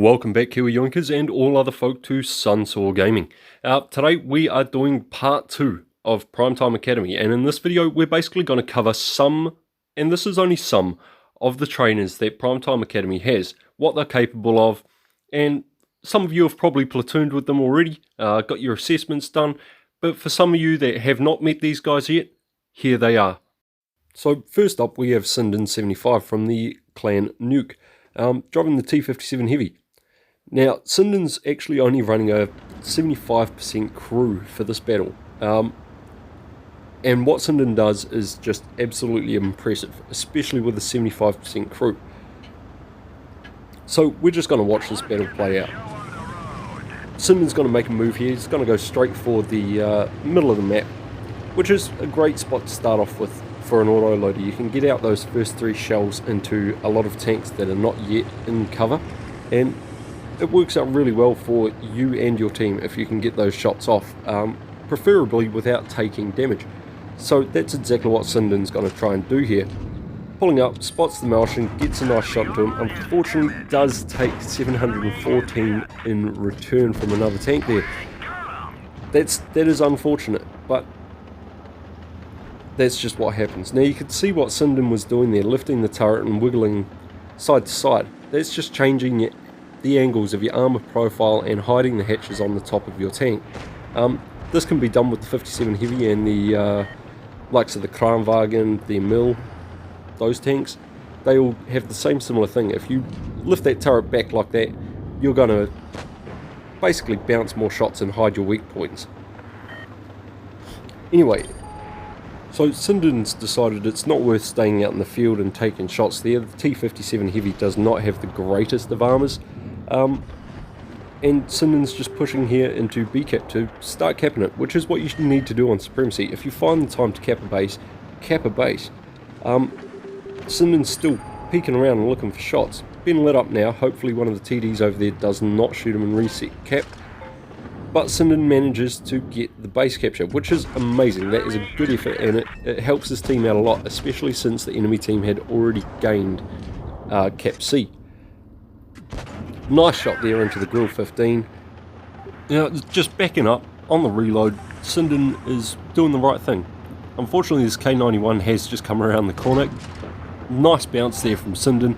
Welcome back, Kiwi Yoinkers and all other folk, to Sunsaw Gaming. Today we are doing part 2 of Primetime Academy, and in this video we're basically going to cover some, and this is only some, of the trainers that Primetime Academy has, what they're capable of, and some of you have probably platooned with them already, got your assessments done, but for some of you that have not met these guys yet, here they are. So first up we have Sindin75 from the clan Nuke, driving the T57 Heavy. Now, Sindin's actually only running a 75% crew for this battle, and what Sindin does is just absolutely impressive, especially with a 75% crew. So we're just going to watch this battle play out. Sindin's going to make a move here. He's going to go straight for the middle of the map, which is a great spot to start off with for an autoloader. You can get out those first 3 shells into a lot of tanks that are not yet in cover, and it works out really well for you and your team if you can get those shots off, preferably without taking damage. So that's exactly what Sindin's going to try and do here. Pulling up, spots the Malshin, gets a nice shot into him. Unfortunately, does take 714 in return from another tank there. That is unfortunate, but that's just what happens. Now you can see what Sindin was doing there, lifting the turret and wiggling side to side. That's just changing the angles of your armor profile and hiding the hatches on the top of your tank. This can be done with the 57 Heavy and the likes of the Kranwagen, the Mill, those tanks. They all have the same similar thing. If you lift that turret back like that, you're going to basically bounce more shots and hide your weak points. Anyway, so Sindin's decided it's not worth staying out in the field and taking shots there. The T57 Heavy does not have the greatest of armors, and Sindin's just pushing here into B cap to start capping it, which is what you need to do on Supremacy. If you find the time to cap a base, cap a base. Sindin's still peeking around and looking for shots. Been lit up now. Hopefully one of the TDs over there does not shoot him and reset cap. But Sindin manages to get the base capture, which is amazing. That is a good effort, and it helps his team out a lot, especially since the enemy team had already gained cap C. Nice shot there into the grill 15. Now, just backing up on the reload, Sindin is doing the right thing. Unfortunately, this K91 has just come around the corner. Nice bounce there from Sindin,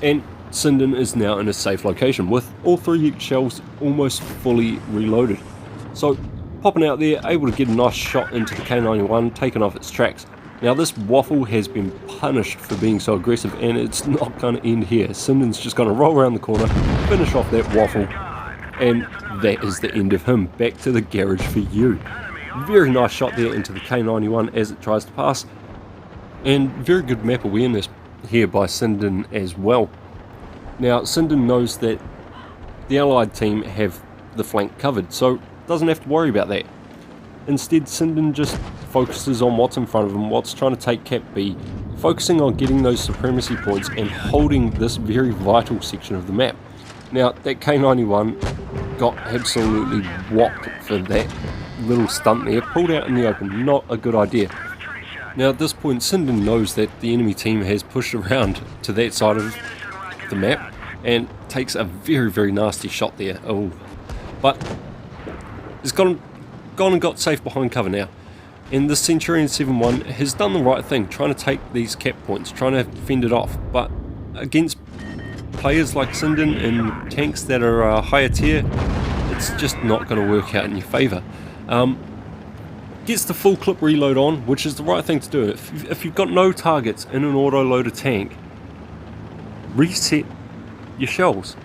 and Sindin is now in a safe location with all 3 shells almost fully reloaded. So popping out there, able to get a nice shot into the K91, taking off its tracks. Now this waffle has been punished for being so aggressive, and it's not going to end here. Sindin's just going to roll around the corner, finish off that waffle, and that is the end of him. Back to the garage for you. Very nice shot there into the K91 as it tries to pass, and very good map awareness here by Sindin as well. Now Sindin knows that the allied team have the flank covered, so doesn't have to worry about that. Instead, Sindin just focuses on what's in front of him, what's trying to take cap B, focusing on getting those supremacy points and holding this very vital section of the map. Now that K91 got absolutely whopped for that little stunt there, pulled out in the open, not a good idea. Now at this point Sindin knows that the enemy team has pushed around to that side of the map and takes a very nasty shot there. Oh, but he's gone and got safe behind cover now, and the Centurion 7-1 has done the right thing, trying to take these cap points, trying to fend it off, but against players like Sindin and tanks that are higher tier, it's just not going to work out in your favour. Gets the full clip reload on, which is the right thing to do. If you've got no targets in an autoloader tank, reset your shells.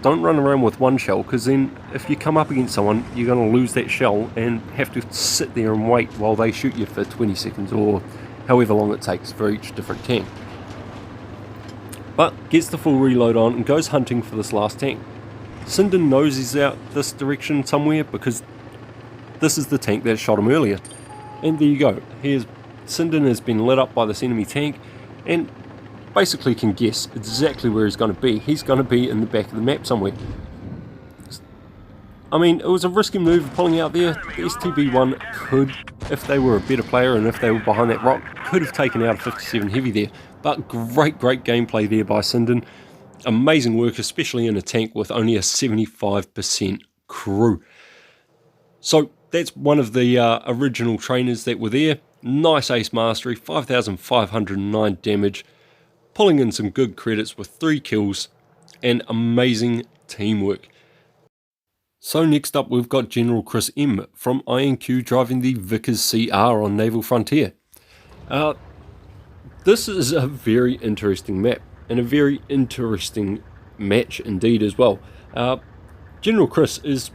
Don't run around with 1 shell, because then if you come up against someone, you're going to lose that shell and have to sit there and wait while they shoot you for 20 seconds or however long it takes for each different tank. But gets the full reload on and goes hunting for this last tank. Sindin knows he's out this direction somewhere because this is the tank that shot him earlier. And there you go. Sindin has been lit up by this enemy tank and basically can guess exactly where he's going to be. He's going to be in the back of the map somewhere. I mean, it was a risky move pulling out there. The STB1 could, if they were a better player and if they were behind that rock, could have taken out a 57 Heavy there. But great gameplay there by Sindin. Amazing work, especially in a tank with only a 75% crew. So that's one of the original trainers that were there. Nice ace mastery, 5,509 damage, pulling in some good credits with 3 kills, and amazing teamwork. So next up we've got General Chris M from INQ driving the Vickers CR on Naval Frontier. This is a very interesting map, and a very interesting match indeed as well. General Chris is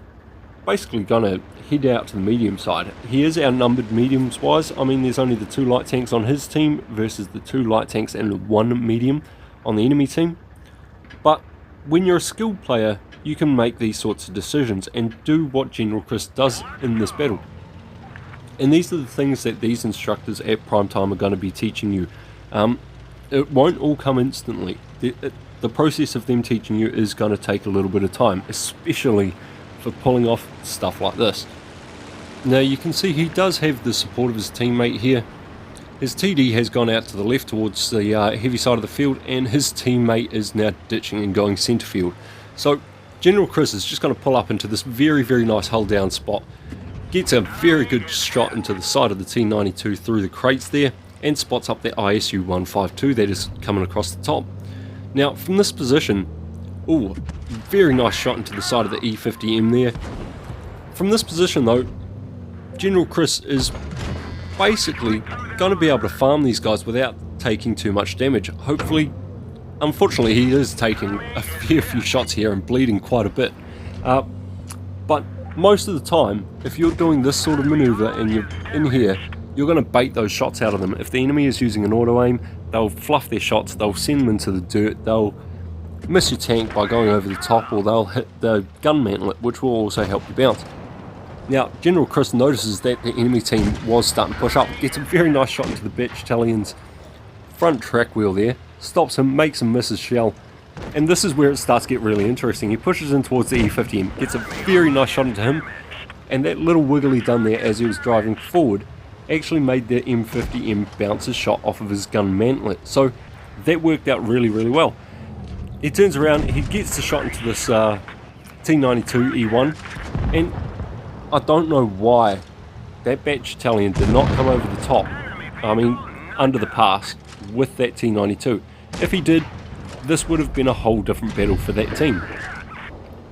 basically going to head out to the medium side. He is outnumbered mediums wise. I mean, there's only the 2 light tanks on his team versus the 2 light tanks and the 1 medium on the enemy team. But when you're a skilled player, you can make these sorts of decisions and do what General Chris does in this battle. And these are the things that these instructors at prime time are going to be teaching you. It won't all come instantly. The process of them teaching you is going to take a little bit of time, especially for pulling off stuff like this. Now you can see he does have the support of his teammate here. His TD has gone out to the left towards the heavy side of the field, and his teammate is now ditching and going centre field. So General Chris is just going to pull up into this very, very nice hull down spot, gets a very good shot into the side of the T92 through the crates there, and spots up the ISU 152 that is coming across the top. Now from this position, ooh, very nice shot into the side of the E50M there. From this position though, General Chris is basically going to be able to farm these guys without taking too much damage. Hopefully, unfortunately he is taking a fair few shots here and bleeding quite a bit. But most of the time, if you're doing this sort of maneuver and you're in here, you're going to bait those shots out of them. If the enemy is using an auto aim, they'll fluff their shots, they'll send them into the dirt, they'll miss your tank by going over the top, or they'll hit the gun mantlet, which will also help you bounce. Now General Chris notices that the enemy team was starting to push up, gets a very nice shot into the Batchelion's front track wheel there, stops him, makes him miss his shell, and this is where it starts to get really interesting. He pushes in towards the E50M, gets a very nice shot into him, and that little wiggle he done there as he was driving forward actually made the M50M bounce his shot off of his gun mantlet. So that worked out really, really well. He turns around, he gets the shot into this T92 E1, and I don't know why that Batchellion did not come over the top, I mean under the pass, with that T92. If he did, this would have been a whole different battle for that team.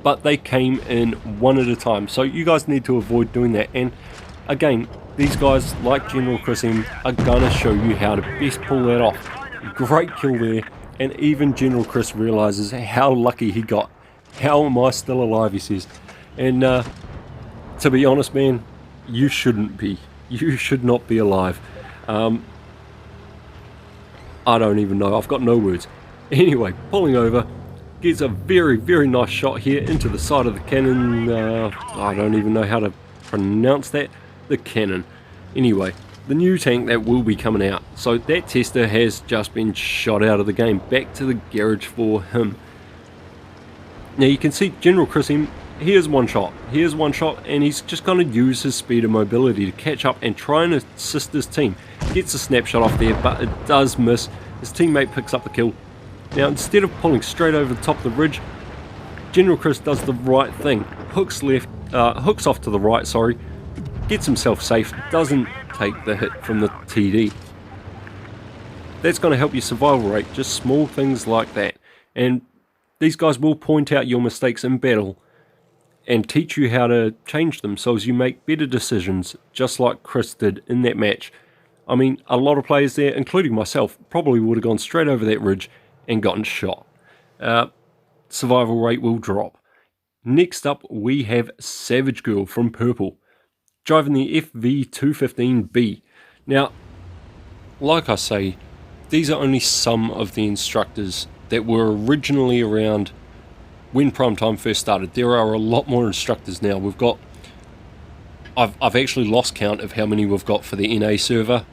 But they came in one at a time, so you guys need to avoid doing that. And again, these guys like General Chris M are going to show you how to best pull that off. Great kill there, and even General Chris realises how lucky he got. How am I still alive, he says. And to be honest, man, you shouldn't be. You should not be alive. I don't even know. I've got no words. Anyway, pulling over, gets a very, very nice shot here into the side of the cannon. I don't even know how to pronounce that. The cannon. Anyway, the new tank that will be coming out. So that tester has just been shot out of the game. Back to the garage for him. Now you can see General Chris M, here's one shot, and he's just going to use his speed and mobility to catch up and try and assist his team. Gets a snapshot off there, but it does miss. His teammate picks up the kill. Now instead of pulling straight over the top of the ridge, General Chris does the right thing. Hooks off to the right, sorry. Gets himself safe, doesn't take the hit from the TD. That's going to help your survival rate, just small things like that. And these guys will point out your mistakes in battle and teach you how to change them so as you make better decisions, just like Chris did in that match. I mean, a lot of players there, including myself, probably would have gone straight over that ridge and gotten shot. Survival rate will drop. Next up, we have Savage Girl from Purple, driving the FV215B. Now, like I say, these are only some of the instructors that were originally around when Prime Time first started. There are a lot more instructors now. We've got, I've actually lost count of how many we've got for the NA server,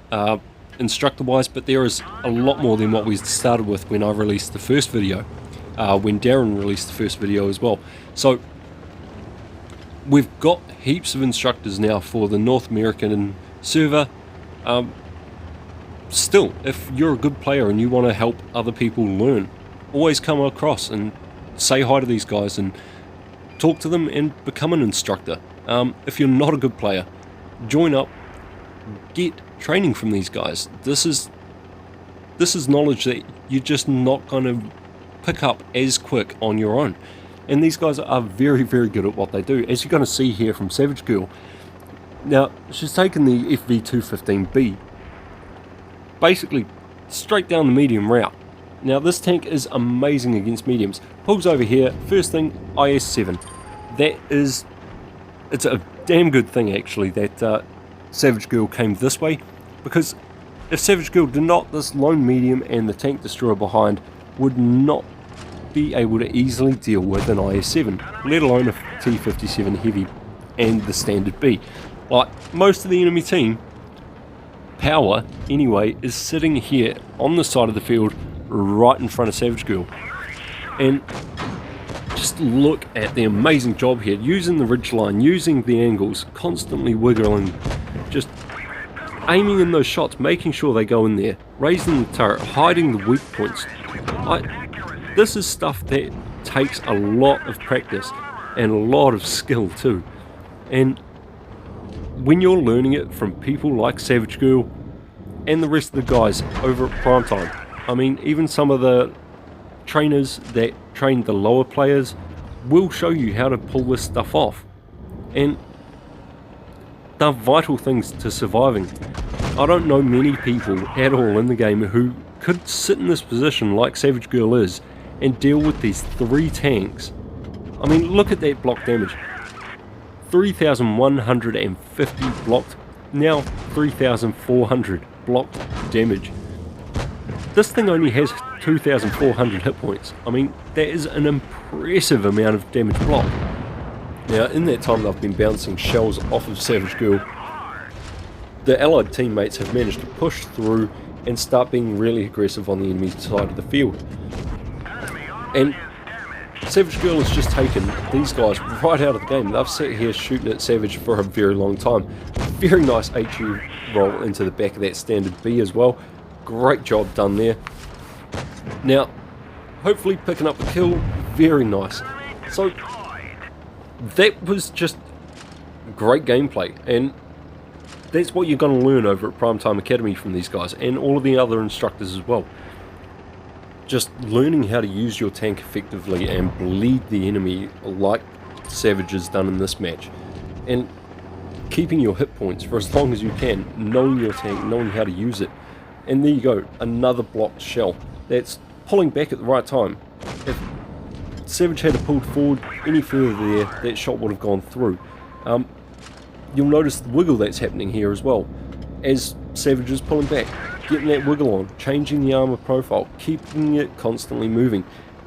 instructor wise, but there is a lot more than what we started with when I released the first video, when Darren released the first video as well. So we've got heaps of instructors now for the North American server. Still, if you're a good player and you want to help other people learn, always come across and say hi to these guys and talk to them and become an instructor. If you're not a good player, join up, get training from these guys. This is knowledge that you're just not going to pick up as quick on your own. And these guys are very, very good at what they do, as you're going to see here from Savage Girl. Now, she's taken the FV215B, basically straight down the medium route. Now, this tank is amazing against mediums. Pulls over here, first thing, IS-7. It's a damn good thing, actually, that Savage Girl came this way, because if Savage Girl did not, this lone medium and the tank destroyer behind would not be able to easily deal with an IS-7, let alone a T57 Heavy and the standard B. Like, most of the enemy team, power anyway, is sitting here on the side of the field right in front of Savage Girl. And just look at the amazing job here, using the ridgeline, using the angles, constantly wiggling, just aiming in those shots, making sure they go in there, raising the turret, hiding the weak points. This is stuff that takes a lot of practice and a lot of skill too. And when you're learning it from people like Savage Girl and the rest of the guys over at Primetime, I mean, even some of the trainers that train the lower players will show you how to pull this stuff off. And they're vital things to surviving. I don't know many people at all in the game who could sit in this position like Savage Girl is and deal with these 3 tanks. I mean, look at that block damage. 3,150 blocked, now 3,400 blocked damage. This thing only has 2,400 hit points. I mean, that is an impressive amount of damage blocked. Now, in that time that I've been bouncing shells off of Savage Girl, the allied teammates have managed to push through and start being really aggressive on the enemy side of the field. And Savage Girl has just taken these guys right out of the game. They've sat here shooting at Savage for a very long time. Very nice HU roll into the back of that standard B as well. Great job done there. Now, hopefully picking up the kill, very nice. So, that was just great gameplay, and that's what you're going to learn over at Primetime Academy from these guys, and all of the other instructors as well. Just learning how to use your tank effectively and bleed the enemy like Savage has done in this match. And keeping your hit points for as long as you can, knowing your tank, knowing how to use it. And there you go, another blocked shell. That's pulling back at the right time. If Savage had pulled forward any further there, that shot would have gone through. You'll notice the wiggle that's happening here as well, as Savage is pulling back, getting that wiggle on, changing the armor profile, keeping it constantly moving,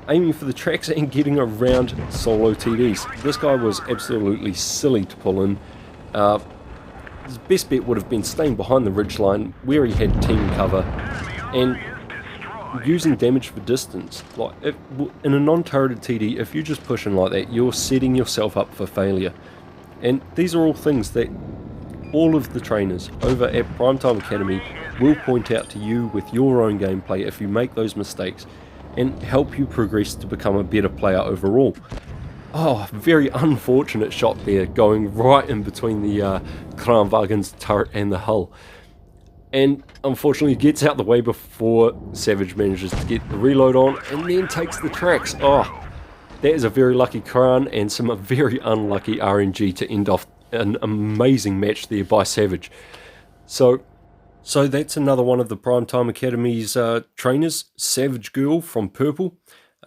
aiming for the tracks and getting around solo TDs. This guy was absolutely silly to pull in. His best bet would have been staying behind the ridgeline where he had team cover and using damage for distance. Like in a non-turreted TD, if you're just pushing like that, you're setting yourself up for failure. And these are all things that all of the trainers over at Primetime Academy will point out to you with your own gameplay if you make those mistakes, and help you progress to become a better player overall. Oh, very unfortunate shot there, going right in between the Kranwagen's turret and the hull. And unfortunately gets out the way before Savage manages to get the reload on and then takes the tracks. Oh, that is a very lucky Kran and some very unlucky RNG to end off an amazing match there by Savage. So that's another one of the Primetime Academy's trainers, Savage Girl from Purple.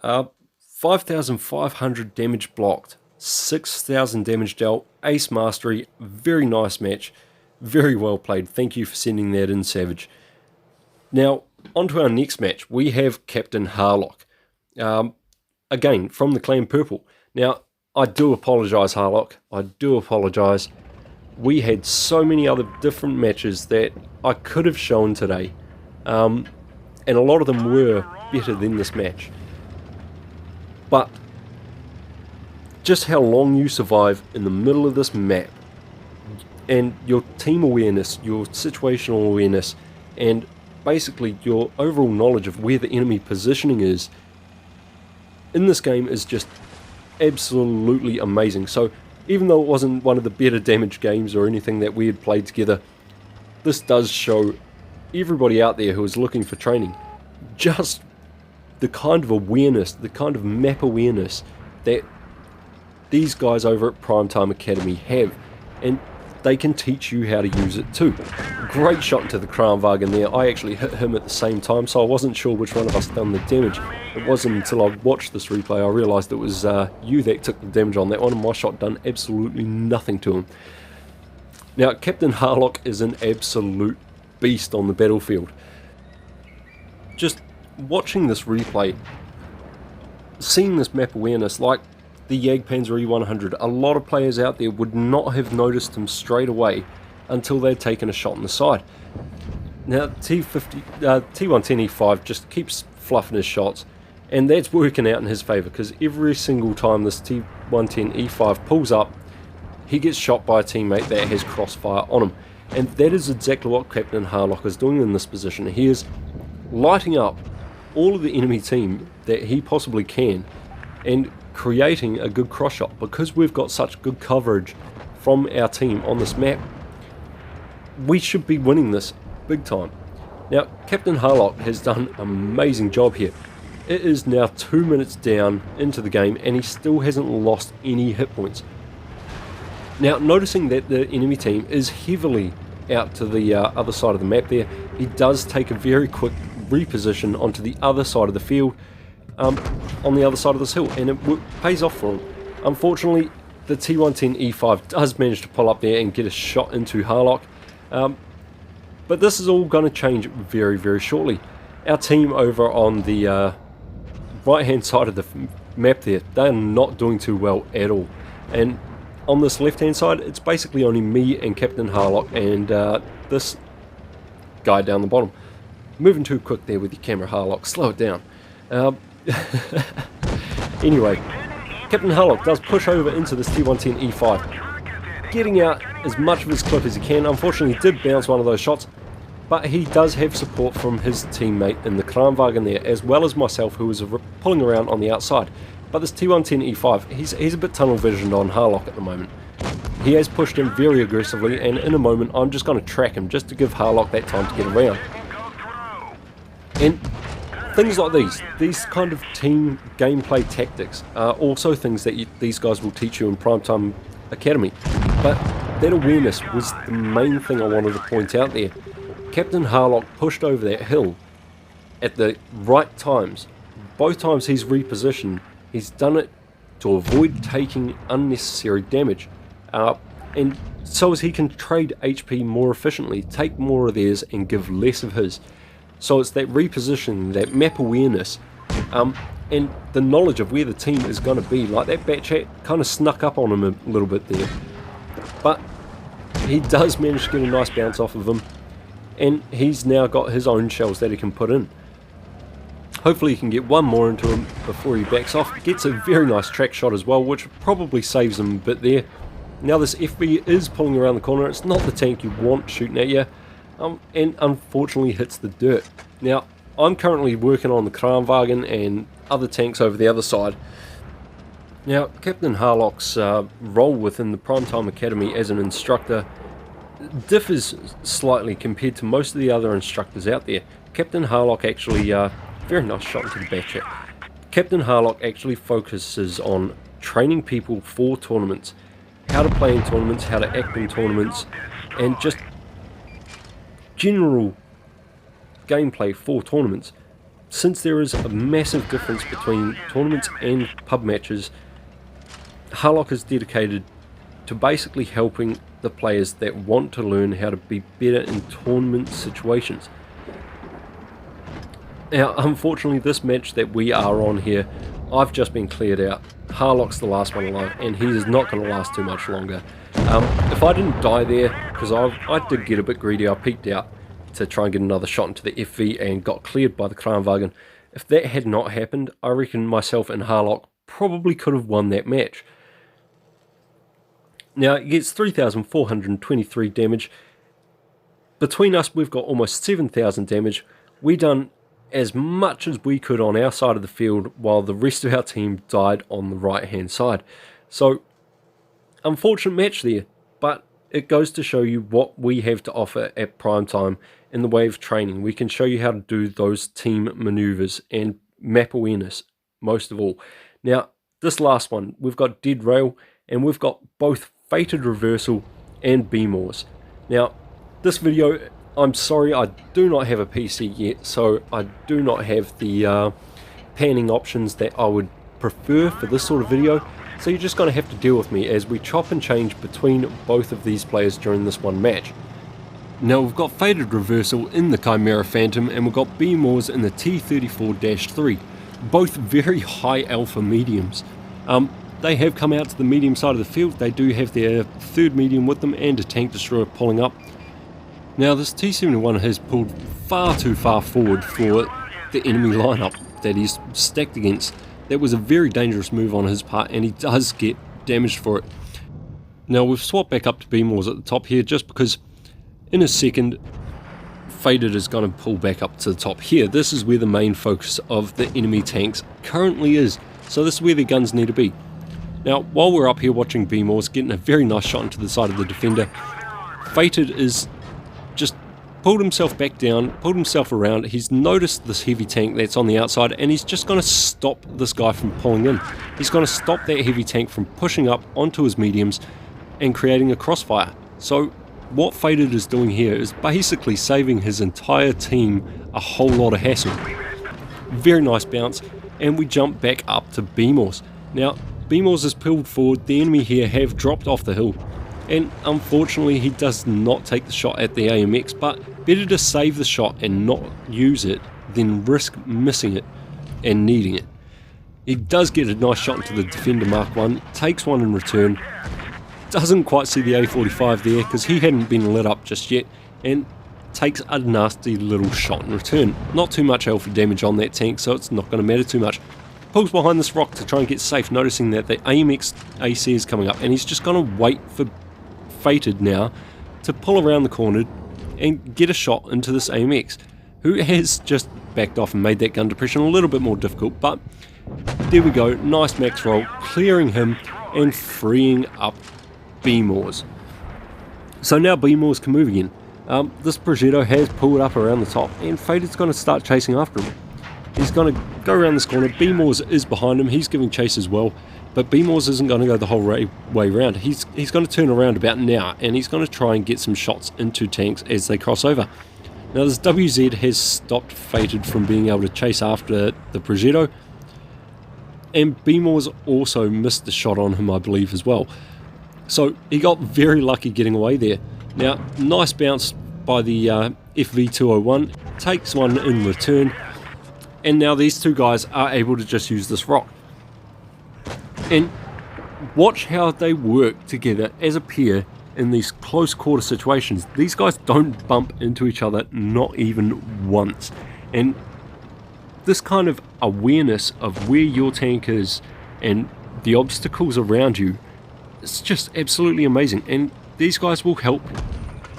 5,500 damage blocked, 6,000 damage dealt, ace mastery, very nice match, very well played. Thank you for sending that in, Savage. Now, on to our next match. We have Captain Harlock, again from the Clan Purple. Now, I do apologise, Harlock, I do apologise. We had so many other different matches that I could have shown today, and a lot of them were better than this match. But just how long you survive in the middle of this map, and your team awareness, your situational awareness, and basically your overall knowledge of where the enemy positioning is in this game is just absolutely amazing. So even though it wasn't one of the better damage games or anything that we had played together, this does show everybody out there who is looking for training just the kind of awareness, the kind of map awareness that these guys over at Primetime Academy have, and they can teach you how to use it too. Great shot into the Kranwagen there. I actually hit him at the same time, so I wasn't sure which one of us done the damage. It wasn't until I watched this replay I realised it was you that took the damage on that one, and my shot done absolutely nothing to him. Now, Captain Harlock is an absolute beast on the battlefield. Just watching this replay, seeing this map awareness, like the Jagdpanzer E100, a lot of players out there would not have noticed him straight away until they'd taken a shot in the side. Now, T110E5 just keeps fluffing his shots, and that's working out in his favour, because every single time this T110E5 pulls up, he gets shot by a teammate that has crossfire on him. And that is exactly what Captain Harlock is doing in this position. He is lighting up all of the enemy team that he possibly can and creating a good cross shot. Because we've got such good coverage from our team on this map, we should be winning this big time. Now, Captain Harlock has done an amazing job here. It is now 2 minutes down into the game and he still hasn't lost any hit points. Now, noticing that the enemy team is heavily out to the other side of the map there, he does take a very quick reposition onto the other side of the field, on the other side of this hill, and it pays off for him. Unfortunately, the T110E5 does manage to pull up there and get a shot into Harlock, but this is all going to change very, very shortly. Our team over on the right hand side of the map there, they are not doing too well at all, and on this left hand side it's basically only me and Captain Harlock and this guy down the bottom. Moving too quick there with your camera, Harlock, slow it down. Anyway, Captain Harlock does push over into this T110E5, getting out as much of his clip as he can. Unfortunately, he did bounce one of those shots, but he does have support from his teammate in the Kranwagen there, as well as myself, who is pulling around on the outside. But this T110E5, he's a bit tunnel visioned on Harlock at the moment. He has pushed him very aggressively, and in a moment I'm just going to track him just to give Harlock that time to get around. And things like these kind of team gameplay tactics are also things that these guys will teach you in Primetime Academy. But that awareness was the main thing I wanted to point out there. Captain Harlock pushed over that hill at the right times. Both times he's repositioned, he's done it to avoid taking unnecessary damage. And so as he can trade HP more efficiently, take more of theirs and give less of his. So it's that reposition, that map awareness, and the knowledge of where the team is going to be. Like that Batchat kind of snuck up on him a little bit there. But he does manage to get a nice bounce off of him, and he's now got his own shells that he can put in. Hopefully he can get one more into him before he backs off. Gets a very nice track shot as well, which probably saves him a bit there. Now this FB is pulling around the corner. It's not the tank you want shooting at you, and unfortunately hits the dirt. Now I'm currently working on the Kranwagen and other tanks over the other side. Now Captain Harlock's role within the Primetime Academy as an instructor differs slightly compared to most of the other instructors out there. Captain Harlock actually, very nice shot into the Batchat. Captain Harlock actually focuses on training people for tournaments, how to play in tournaments, how to act in tournaments, and just general gameplay for tournaments. Since there is a massive difference between tournaments and pub matches, Harlock is dedicated to basically helping the players that want to learn how to be better in tournament situations. Now unfortunately this match that we are on here, I've just been cleared out. Harlock's the last one alive, and he is not going to last too much longer. If I didn't die there, because I did get a bit greedy, I peeked out to try and get another shot into the FV and got cleared by the Kranwagen. If that had not happened, I reckon myself and Harlock probably could have won that match. Now it gets 3,423 damage. Between us we've got almost 7,000 damage. We done as much as we could on our side of the field while the rest of our team died on the right hand side. So unfortunate match there, but it goes to show you what we have to offer at prime time in the way of training. We can show you how to do those team maneuvers and map awareness most of all. Now this last one, we've got Dead Rail and we've got both Fated Reversal and BMORs. Now this video, I'm sorry, I do not have a PC yet, so I do not have the panning options that I would prefer for this sort of video. So you're just going to have to deal with me as we chop and change between both of these players during this one match. Now we've got Fated Reversal in the Chimera Phantom and we've got BMORs in the T57-3, both very high alpha mediums. They have come out to the medium side of the field. They do have their third medium with them and a tank destroyer pulling up. Now this T71 has pulled far too far forward for the enemy lineup that he's stacked against. That was a very dangerous move on his part and he does get damaged for it. Now we've swapped back up to BMORs at the top here just because in a second Fated is going to pull back up to the top here. This is where the main focus of the enemy tanks currently is. So this is where their guns need to be. Now while we're up here watching BMORs getting a very nice shot into the side of the defender, Fated is just pulled himself back down, pulled himself around. He's noticed this heavy tank that's on the outside and he's just going to stop this guy from pulling in. He's going to stop that heavy tank from pushing up onto his mediums and creating a crossfire. So what Fated is doing here is basically saving his entire team a whole lot of hassle. Very nice bounce, and we jump back up to BMORs. Now BMORs is pulled forward, the enemy here have dropped off the hill, and unfortunately he does not take the shot at the AMX, but better to save the shot and not use it than risk missing it and needing it. He does get a nice shot into the Defender Mark 1, takes one in return, doesn't quite see the A45 there because he hadn't been lit up just yet, and takes a nasty little shot in return. Not too much alpha damage on that tank, so it's not going to matter too much. Pulls behind this rock to try and get safe, noticing that the AMX AC is coming up, and he's just going to wait for Fated now to pull around the corner and get a shot into this AMX, who has just backed off and made that gun depression a little bit more difficult. But there we go, nice max roll, clearing him and freeing up BMORs. So now BMORs can move again. This Progetto has pulled up around the top and Fated's going to start chasing after him. He's going to go around this corner. BMORs is behind him, he's giving chase as well. But BMORs isn't going to go the whole way around. He's going to turn around about now and he's going to try and get some shots into tanks as they cross over. Now this WZ has stopped Fated from being able to chase after the Progetto, and BMORs also missed the shot on him, I believe, as well. So he got very lucky getting away there. Now nice bounce by the FV201, takes one in return, and now these two guys are able to just use this rock. And watch how they work together as a pair in these close quarter situations. These guys don't bump into each other, not even once. And this kind of awareness of where your tank is and the obstacles around you, it's just absolutely amazing. And these guys will help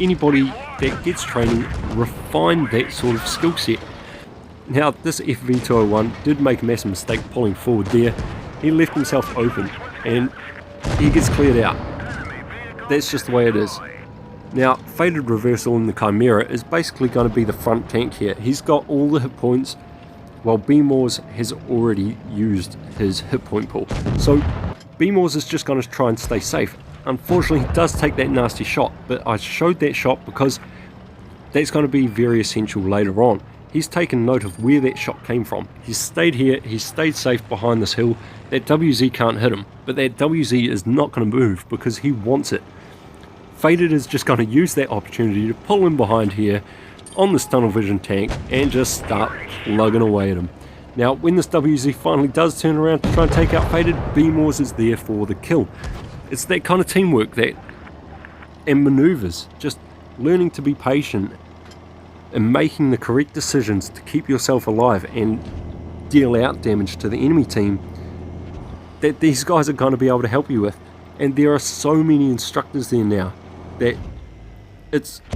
anybody that gets training refine that sort of skill set. Now this FV201 did make a massive mistake pulling forward there. He left himself open and he gets cleared out. That's just the way it is. Now Fated Reversal in the Chimera is basically going to be the front tank here. He's got all the hit points while BMORs has already used his hit point pool. So BMORs is just going to try and stay safe. Unfortunately he does take that nasty shot, but I showed that shot because that's going to be very essential later on. He's taken note of where that shot came from. He's stayed here, he's stayed safe behind this hill. That WZ can't hit him, but that WZ is not going to move because he wants it. Fated is just going to use that opportunity to pull him behind here on this tunnel vision tank and just start plugging away at him. Now when this WZ finally does turn around to try and take out Fated, BMORs is there for the kill. It's that kind of teamwork that and maneuvers, just learning to be patient and making the correct decisions to keep yourself alive and deal out damage to the enemy team, that these guys are going to be able to help you with. And there are so many instructors there now that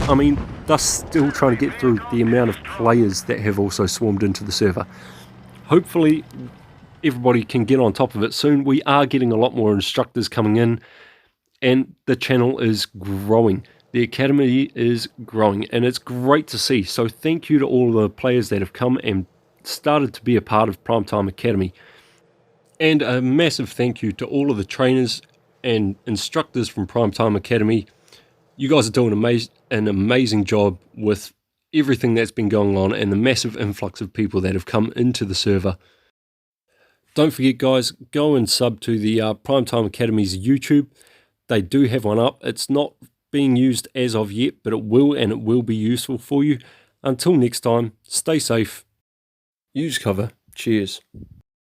I mean, they're still trying to get through the amount of players that have also swarmed into the server. Hopefully everybody can get on top of it soon. We are getting a lot more instructors coming in, and the channel is growing. The academy is growing, and it's great to see. So thank you to all the players that have come and started to be a part of Primetime Academy. And a massive thank you to all of the trainers and instructors from Primetime Academy. You guys are doing an amazing job with everything that's been going on and the massive influx of people that have come into the server. Don't forget, guys, go and sub to the Primetime Academy's YouTube. They do have one up. It's not being used as of yet, but it will, and it will be useful for you. Until next time, stay safe, use cover. Cheers.